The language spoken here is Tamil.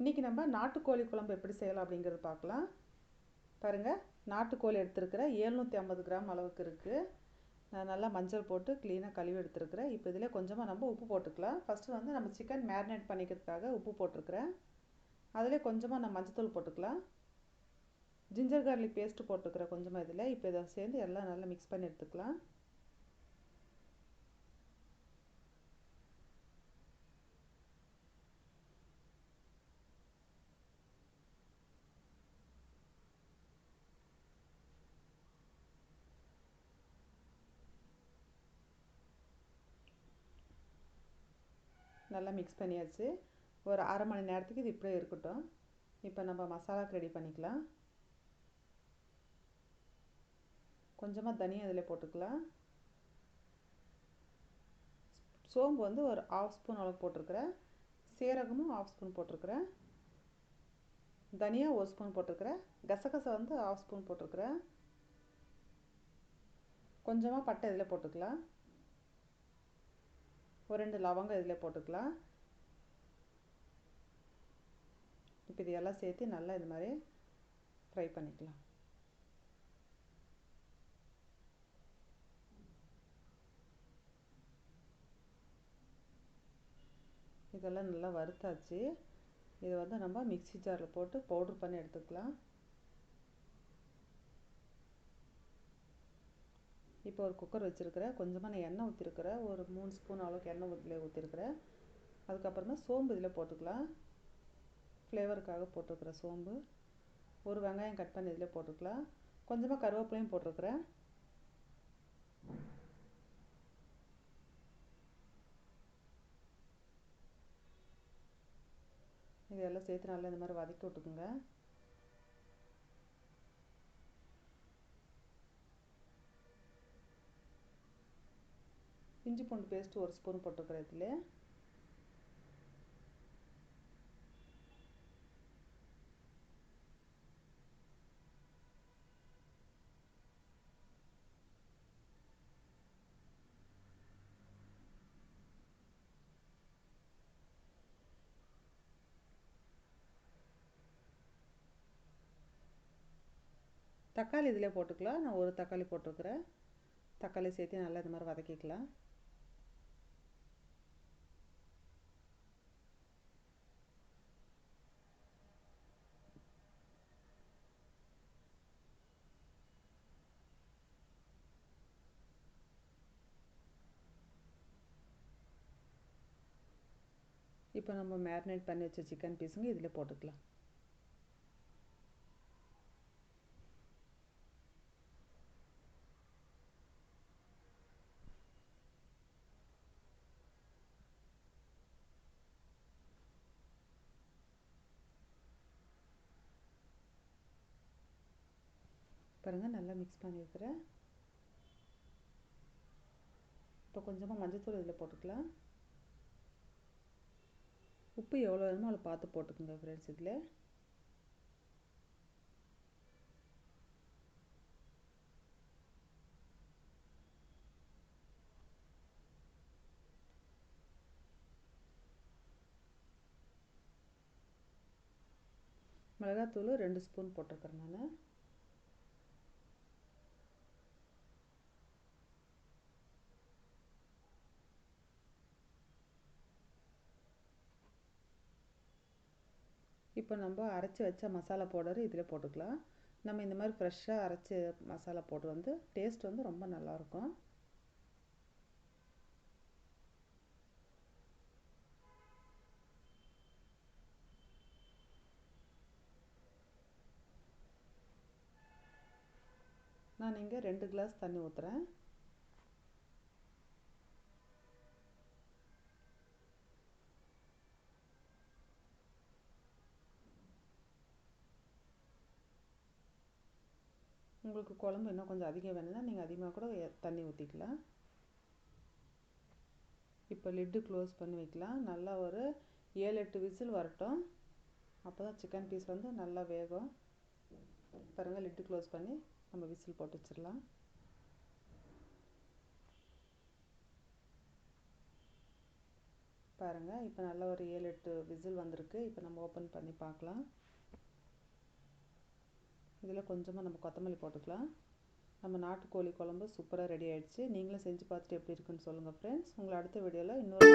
இன்றைக்கி நம்ம நாட்டுக்கோழி குழம்பு எப்படி செய்யலாம் அப்படிங்கிறது பார்க்கலாம். பாருங்கள், நாட்டுக்கோழி எடுத்துருக்கிறேன், 750 கிராம் அளவுக்கு இருக்குது. நான் நல்லா மஞ்சள் போட்டு க்ளீனாக கழுவி எடுத்துருக்கிறேன். இப்போ இதில் கொஞ்சமாக நம்ம உப்பு போட்டுக்கலாம். ஃபஸ்ட்டு வந்து நம்ம சிக்கன் மேரினேட் பண்ணிக்கிறதுக்காக உப்பு போட்டிருக்கிறேன். அதில் கொஞ்சமாக நம்ம மஞ்சத்தூள் போட்டுக்கலாம். ஜிஞ்சர் கார்லிக் பேஸ்ட்டு போட்டுக்கிறேன் கொஞ்சமாக இதில். இப்போ இதை சேர்ந்து எல்லாம் நல்லா மிக்ஸ் பண்ணி எடுத்துக்கலாம். நல்லா மிக்ஸ் பண்ணியாச்சு. ஒரு அரை மணி நேரத்துக்கு இது இப்படியே இருக்கட்டும். இப்போ நம்ம மசாலாக்கு ரெடி பண்ணிக்கலாம். கொஞ்சமாக தனியா இதில் போட்டுக்கலாம். சோம்பு வந்து ஒரு 1/2 ஸ்பூன் அளவு போட்டிருக்கிறேன். சீரகமும் 1/2 ஸ்பூன் போட்டிருக்கிறேன். தனியா 1 ஸ்பூன் போட்டிருக்கிறேன். கசகசா வந்து 1/2 ஸ்பூன் போட்டிருக்கிறேன். கொஞ்சமாக பட்டை இதில் போட்டுக்கலாம். ஒரு 2 லவங்கம் இதில் போட்டுக்கலாம். இப்போ இதையெல்லாம் சேர்த்து நல்லா இது மாதிரி ஃப்ரை பண்ணிக்கலாம். இதெல்லாம் நல்லா வறுத்தாச்சு. இதை வந்து நம்ம மிக்ஸி ஜாரில் போட்டு பவுட்ரு பண்ணி எடுத்துக்கலாம். இப்போ ஒரு குக்கர் வச்சுருக்கிறேன். கொஞ்சமாக நான் எண்ணெய் ஊற்றிருக்கிறேன். ஒரு 3 ஸ்பூன் அளவுக்கு எண்ணெய் ஊற்றிருக்கிறேன். அதுக்கப்புறமா சோம்பு இதில் போட்டுக்கலாம். ஃப்ளேவருக்காக போட்டிருக்கிறேன் சோம்பு. ஒரு வெங்காயம் கட் பண்ணி இதில் போட்டுக்கலாம். கொஞ்சமாக கருவேப்பிலையும் போட்டிருக்கிறேன். இதெல்லாம் சேர்த்து நல்லா இந்த மாதிரி வதக்கி விட்டுக்குங்க. இஞ்சி பூண்டு பேஸ்ட்டு 1 ஸ்பூன் போட்டுக்கிறேன் இதில். தக்காளி இதில் போட்டுக்கலாம். நான் ஒரு தக்காளி போட்டிருக்கிறேன். தக்காளி சேர்த்து நல்லா இந்த மாதிரி வதக்கிக்கலாம். இப்போ நம்ம மேரினேட் பண்ணி வச்ச சிக்கன் பீஸுங்க இதில் போட்டுக்கலாம். பாருங்கள், நல்லா மிக்ஸ் பண்ணியிருக்கிறேன். இப்போ கொஞ்சமாக மஞ்சத்தூள் இதில் போட்டுக்கலாம். உப்பு எவ்வளோ வேணுமோ அதை பார்த்து போட்டுக்கோங்க ஃப்ரெண்ட்ஸ். இதில் மிளகாத்தூள் 2 ஸ்பூன் போட்டிருக்கிறேன் நான். இப்போ நம்ம அரைச்சி வச்ச மசாலா பவுடர் இதில் போட்டுக்கலாம். நம்ம இந்த மாதிரி ஃப்ரெஷ்ஷாக அரைச்சி மசாலா பவுடர் வந்து டேஸ்ட் வந்து ரொம்ப நல்லாயிருக்கும். நான் இங்கே 2 கிளாஸ் தண்ணி ஊற்றுறேன். உங்களுக்கு குழம்பு இன்னும் கொஞ்சம் அதிகம் வேணும்னா நீங்கள் அதிகமாக கூட தண்ணி ஊற்றிக்கலாம். இப்போ லிட்டு க்ளோஸ் பண்ணி வைக்கலாம். நல்லா ஒரு 7-8 விசில் வரட்டும். அப்போ தான் சிக்கன் பீஸ் வந்து நல்லா வேகும். பாருங்கள், லிட்டு க்ளோஸ் பண்ணி நம்ம விசில் போட்டு வச்சிடலாம். பாருங்கள், இப்போ நல்லா ஒரு 7-8 விசில் வந்திருக்கு. இப்போ நம்ம ஓப்பன் பண்ணி பார்க்கலாம். இதில் கொஞ்சமாக நம்ம கொத்தமல்லி போட்டுக்கலாம். நம்ம நாட்டுக்கோழி குழம்பு சூப்பராக ரெடி ஆகிடுச்சு. நீங்களும் செஞ்சு பார்த்துட்டு எப்படி இருக்குன்னு சொல்லுங்கள் ஃப்ரெண்ட்ஸ். உங்களை அடுத்த வீடியோவில் இன்னொரு